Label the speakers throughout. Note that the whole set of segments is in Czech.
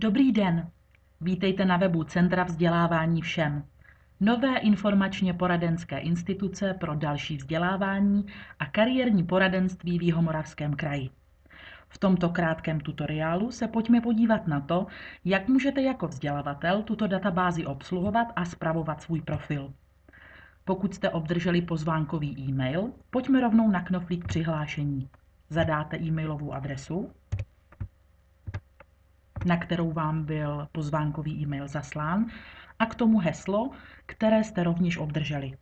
Speaker 1: Dobrý den, vítejte na webu Centra vzdělávání všem. Nové informačně poradenské instituce pro další vzdělávání a kariérní poradenství v Jihomoravském kraji. V tomto krátkém tutoriálu se pojďme podívat na to, jak můžete jako vzdělavatel tuto databázi obsluhovat a spravovat svůj profil. Pokud jste obdrželi pozvánkový e-mail, pojďme rovnou na knoflík přihlášení. Zadáte e-mailovou adresu, na kterou vám byl pozvánkový e-mail zaslán, a k tomu heslo, které jste rovněž obdrželi.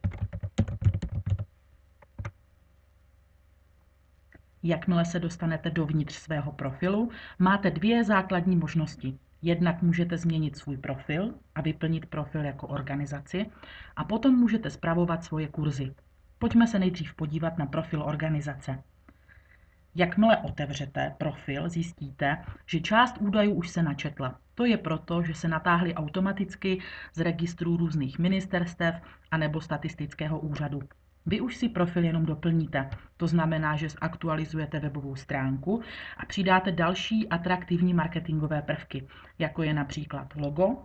Speaker 1: Jakmile se dostanete dovnitř svého profilu, máte dvě základní možnosti. Jednak můžete změnit svůj profil a vyplnit profil jako organizaci a potom můžete spravovat svoje kurzy. Pojďme se nejdřív podívat na profil organizace. Jakmile otevřete profil, zjistíte, že část údajů už se načetla. To je proto, že se natáhly automaticky z registrů různých ministerstev anebo statistického úřadu. Vy už si profil jenom doplníte. To znamená, že zaktualizujete webovou stránku a přidáte další atraktivní marketingové prvky, jako je například logo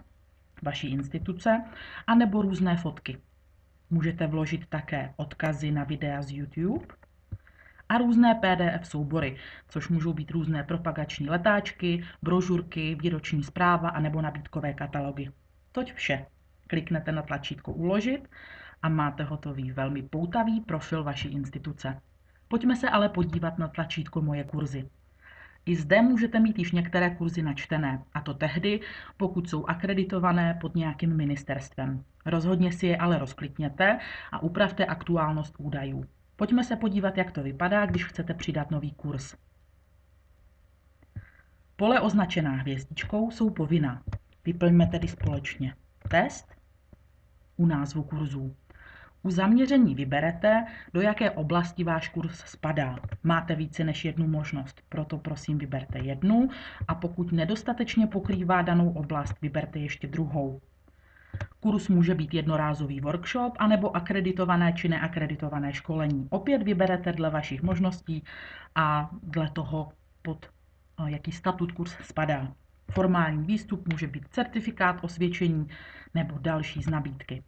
Speaker 1: vaší instituce anebo různé fotky. Můžete vložit také odkazy na videa z YouTube a různé PDF soubory, což můžou být různé propagační letáčky, brožurky, výroční zpráva anebo nabídkové katalogy. Toť vše. Kliknete na tlačítko Uložit a máte hotový velmi poutavý profil vaší instituce. Pojďme se ale podívat na tlačítko Moje kurzy. I zde můžete mít již některé kurzy načtené, a to tehdy, pokud jsou akreditované pod nějakým ministerstvem. Rozhodně si je ale rozklikněte a upravte aktuálnost údajů. Pojďme se podívat, jak to vypadá, když chcete přidat nový kurz. Pole označená hvězdičkou jsou povinná. Vyplňme tedy společně test u názvu kurzů. U zaměření vyberete, do jaké oblasti váš kurz spadá. Máte více než jednu možnost, proto prosím vyberte jednu a pokud nedostatečně pokrývá danou oblast, vyberte ještě druhou. Kurz může být jednorázový workshop anebo akreditované či neakreditované školení. Opět vyberete dle vašich možností a dle toho, pod jaký statut kurz spadá. Formální výstup může být certifikát, osvědčení nebo další z nabídky.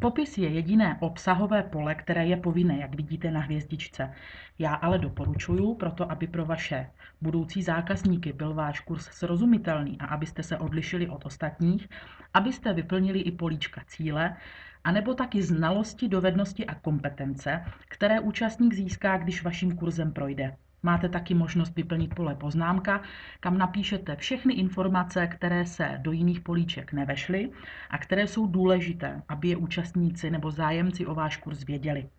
Speaker 1: Popis je jediné obsahové pole, které je povinné, jak vidíte na hvězdičce. Já ale doporučuji, proto aby pro vaše budoucí zákazníky byl váš kurz srozumitelný a abyste se odlišili od ostatních, abyste vyplnili i políčka cíle, anebo taky znalosti, dovednosti a kompetence, které účastník získá, když vaším kurzem projde. Máte taky možnost vyplnit pole poznámka, kam napíšete všechny informace, které se do jiných políček nevešly a které jsou důležité, aby je účastníci nebo zájemci o váš kurz věděli.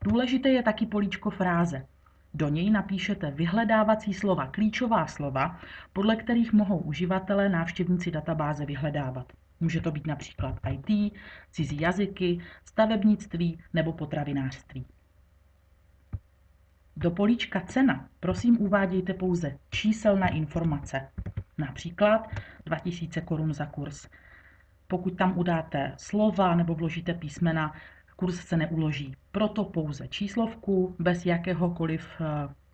Speaker 1: Důležité je taky políčko fráze. Do něj napíšete vyhledávací slova, klíčová slova, podle kterých mohou uživatelé, návštěvníci databáze vyhledávat. Může to být například IT, cizí jazyky, stavebnictví nebo potravinářství. Do políčka cena prosím uvádějte pouze číselné informace, například 2000 Kč za kurz. Pokud tam udáte slova nebo vložíte písmena, kurz se neuloží. Proto pouze číslovku bez jakéhokoliv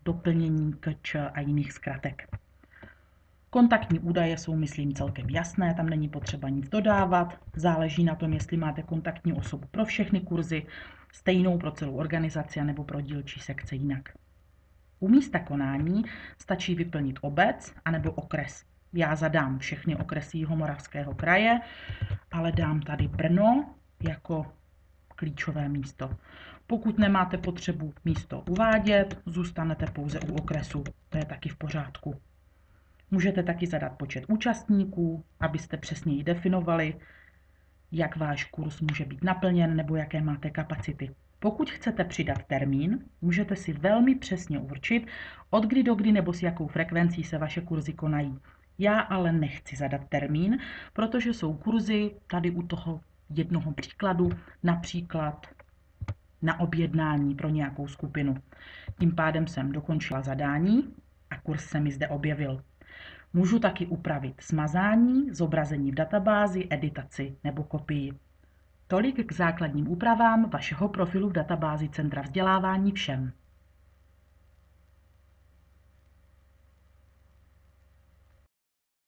Speaker 1: doplnění kč a jiných zkratek. Kontaktní údaje jsou, myslím, celkem jasné, tam není potřeba nic dodávat. Záleží na tom, jestli máte kontaktní osobu pro všechny kurzy, stejnou pro celou organizaci nebo pro dílčí sekce jinak. U místa konání stačí vyplnit obec anebo okres. Já zadám všechny okresy Jihomoravského kraje, ale dám tady Brno jako klíčové místo. Pokud nemáte potřebu místo uvádět, zůstanete pouze u okresu, to je taky v pořádku. Můžete taky zadat počet účastníků, abyste přesněji definovali, jak váš kurz může být naplněn nebo jaké máte kapacity. Pokud chcete přidat termín, můžete si velmi přesně určit, od kdy do kdy nebo s jakou frekvencí se vaše kurzy konají. Já ale nechci zadat termín, protože jsou kurzy tady u toho jednoho příkladu, například na objednání pro nějakou skupinu. Tím pádem jsem dokončila zadání a kurz se mi zde objevil. Můžu taky upravit smazání, zobrazení v databázi, editaci nebo kopii. Tolik k základním úpravám vašeho profilu v databázi Centra vzdělávání všem.